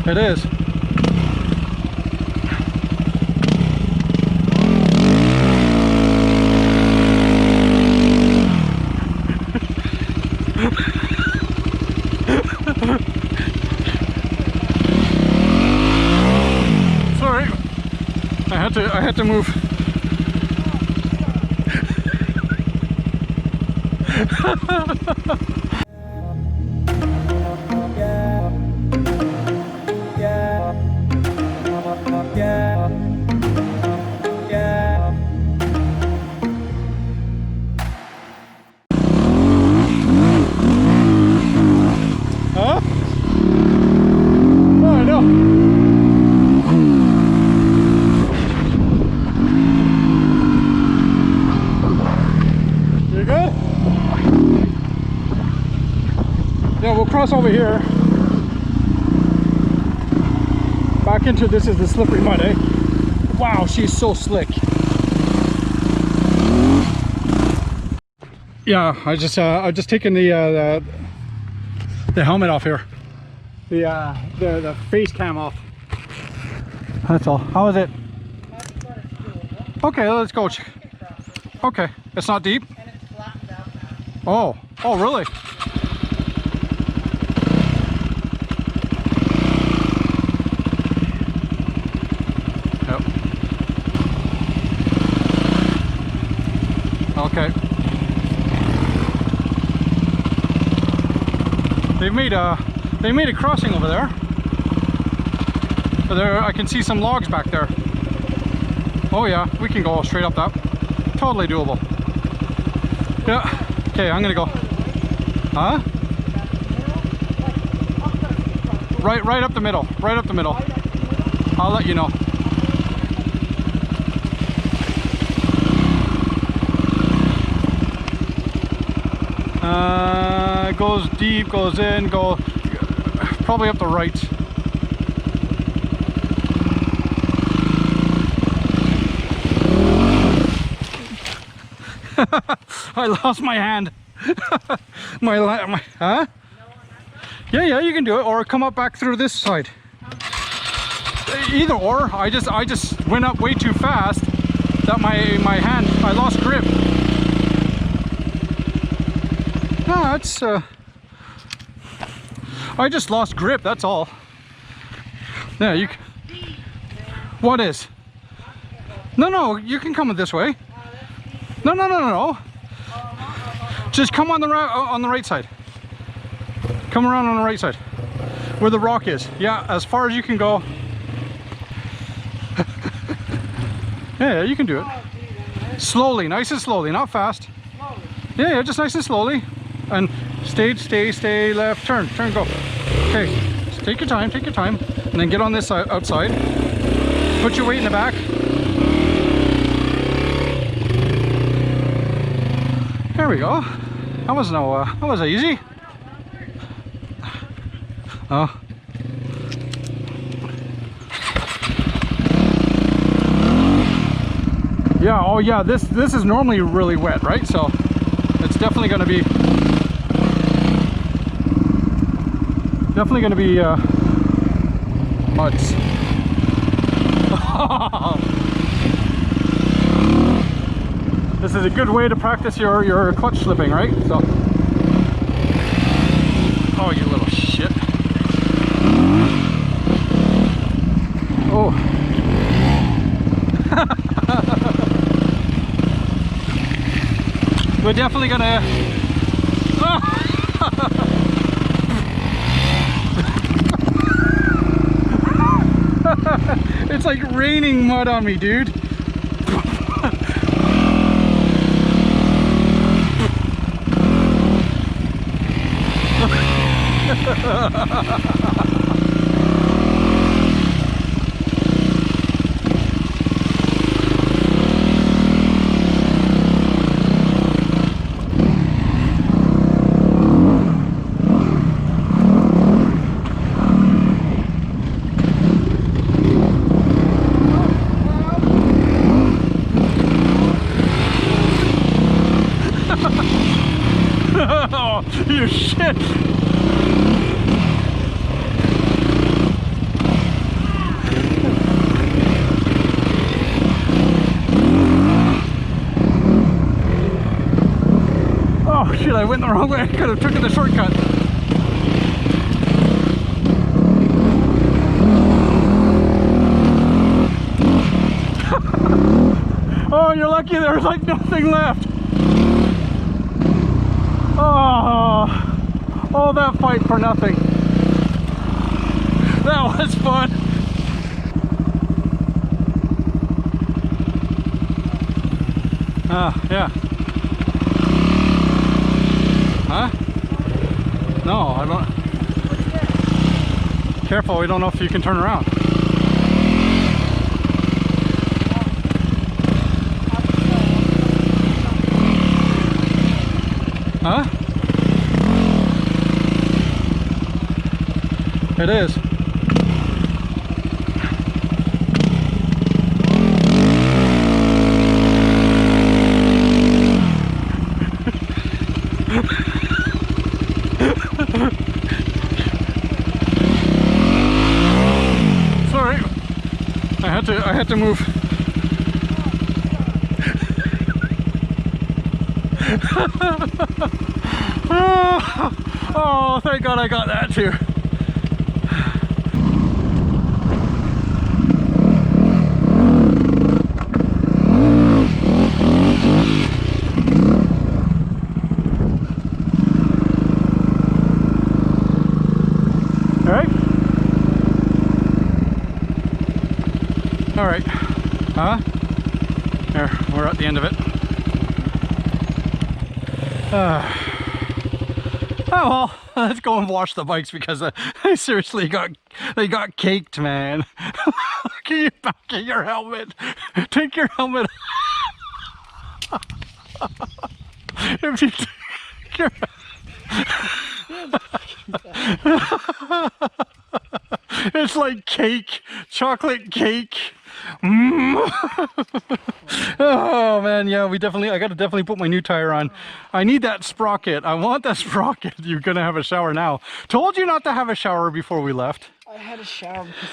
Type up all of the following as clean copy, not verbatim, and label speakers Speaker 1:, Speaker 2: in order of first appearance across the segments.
Speaker 1: It is. Sorry, I had to move. Huh? Oh, I know. You good? Yeah, we'll cross over here. Back into this is the slippery mud, eh? Wow, she's so slick. Yeah, I just taken the helmet off here. The face cam off. That's all. How is it? Okay, let's go. Okay, it's not deep.
Speaker 2: And it's flattened out now.
Speaker 1: Oh, really? Yep. Okay. They made a crossing over there. There, I can see some logs back there. Oh yeah, we can go straight up that. Totally doable. Yeah. Okay, I'm gonna go. Huh? Right up the middle. Right up the middle. I'll let you know. Goes deep, goes in, go probably up the right. I lost my hand. my huh? Yeah, you can do it, or come up back through this side. Either or. I just went up way too fast that my hand, I lost grip. No, it's I just lost grip, that's all. Yeah, you. What is? No, you can come this way. No. Just come on the right side. Come around on the right side, where the rock is. Yeah, as far as you can go. Yeah, you can do it. Slowly, nice and slowly, not fast. Yeah, just nice and slowly. And stay left, turn, go. Okay, just take your time, and then get on this side, outside. Put your weight in the back. There we go. That was easy. Oh. Yeah, oh yeah, this is normally really wet, right? So it's definitely going to be muds. This is a good way to practice your clutch slipping, right? So, oh, you little shit. Oh. We're definitely gonna it's like raining mud on me, dude. Oh, you shit. the wrong way. I could have taken the shortcut. Oh, you're lucky there's like nothing left. Oh, all that fight for nothing. That was fun. Yeah. Huh? No, I don't. Careful, we don't know if you can turn around. Huh? It is. Sorry, I had to move. Oh, thank God I got that too. All right. Huh? There, we're at the end of it. Oh well, let's go and wash the bikes because they seriously got caked, man. Can you back at your helmet? Take your helmet. If you take your it's like cake, chocolate cake. Oh man, yeah, I gotta definitely put my new tire on. I need that sprocket. I want that sprocket. You're gonna have a shower now. Told you not to have a shower before we left.
Speaker 2: I had a shower because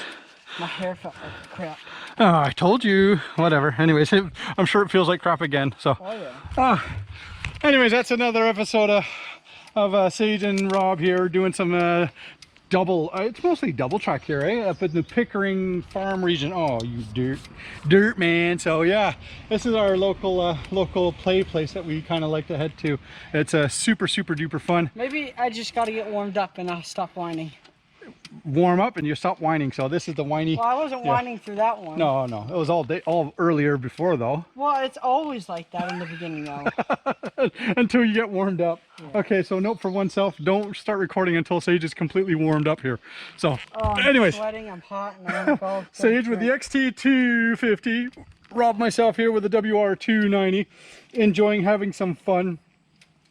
Speaker 2: my hair felt like crap.
Speaker 1: Oh, I told you. Whatever. Anyways, I'm sure it feels like crap again. So.
Speaker 2: Oh yeah.
Speaker 1: Anyways, that's another episode of Sage and Rob here doing some double. It's mostly double track here, eh? Up in the Pickering farm region. Oh, you dirt man. So yeah, this is our local play place that we kind of like to head to. It's super duper fun.
Speaker 2: Maybe I just got to get warmed up and I'll stop whining.
Speaker 1: Warm up and you stop whining. So this is the whiny.
Speaker 2: Well, I wasn't whining through that one.
Speaker 1: No, it was all earlier before though.
Speaker 2: Well, it's always like that in the beginning though.
Speaker 1: Until you get warmed up. Yeah. Okay, so note for oneself, don't start recording until Sage is completely warmed up here. So, anyways.
Speaker 2: I'm sweating, I'm hot, and I'm cold.
Speaker 1: Sage with the XT250, Rob myself here with the WR290, enjoying having some fun.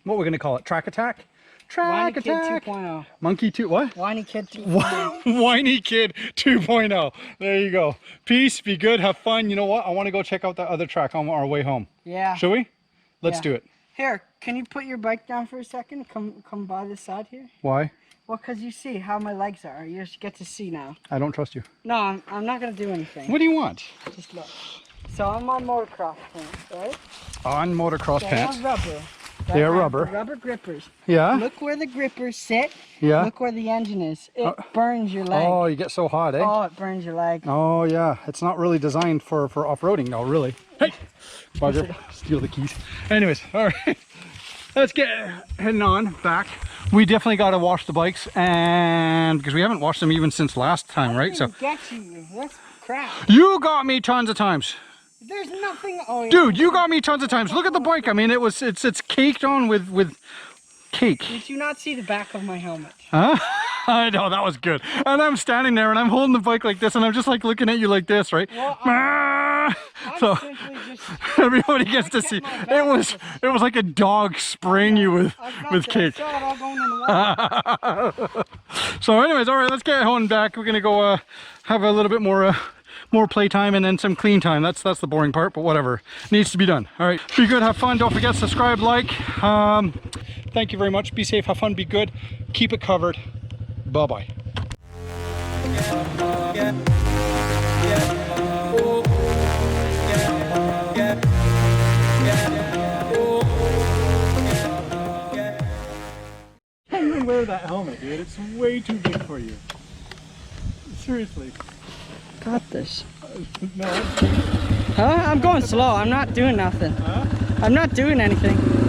Speaker 1: What we're gonna call it? Track attack? Track attack.
Speaker 2: Kid 2.0.
Speaker 1: Monkey 2, what?
Speaker 2: Whiny Kid 2.0.
Speaker 1: Whiny Kid 2.0. There you go. Peace, be good, have fun. You know what? I want to go check out that other track on our way home.
Speaker 2: Yeah.
Speaker 1: Shall we? Let's do it.
Speaker 2: Here, can you put your bike down for a second? Come by this side here.
Speaker 1: Why?
Speaker 2: Well, because you see how my legs are. You just get to see now.
Speaker 1: I don't trust you.
Speaker 2: No, I'm not going to do anything.
Speaker 1: What do you want?
Speaker 2: Just look. So I'm on motocross pants, right?
Speaker 1: On motocross pants.
Speaker 2: They are rubber.
Speaker 1: They are rubber.
Speaker 2: Rubber grippers.
Speaker 1: Yeah.
Speaker 2: Look where the grippers sit.
Speaker 1: Yeah.
Speaker 2: Look where the engine is. It burns your leg.
Speaker 1: Oh, you get so hot, eh?
Speaker 2: Oh, it burns your leg.
Speaker 1: Oh, yeah. It's not really designed for off-roading, though, really. Hey! Bugger. Steal the keys. Anyways, all right. Let's get heading on back. We definitely got to wash the bikes, and because we haven't washed them even since last time, right? So.
Speaker 2: Get you. That's crap.
Speaker 1: You got me tons of times.
Speaker 2: There's nothing. Oh, yeah.
Speaker 1: Dude, you got me tons of times. Look at the bike. I mean, it's caked on with cake.
Speaker 2: Did you not see the back of my helmet?
Speaker 1: Huh? I know, that was good. And I'm standing there and I'm holding the bike like this and I'm just like looking at you like this, right?
Speaker 2: Well,
Speaker 1: so
Speaker 2: just,
Speaker 1: everybody gets to see. It was like a dog spraying you with cake. So anyways, all right, let's get home back. We're gonna go have a little bit more playtime and then some clean time. That's the boring part, but whatever, needs to be done. All right, be good, have fun, don't forget to subscribe, like. Thank you very much. Be safe, have fun, be good, keep it covered. Bye bye.
Speaker 3: that helmet, dude. It's way too big for you. Seriously.
Speaker 2: Got this.
Speaker 3: No.
Speaker 2: Huh? I'm going slow. I'm not doing nothing.
Speaker 3: Huh?
Speaker 2: I'm not doing anything.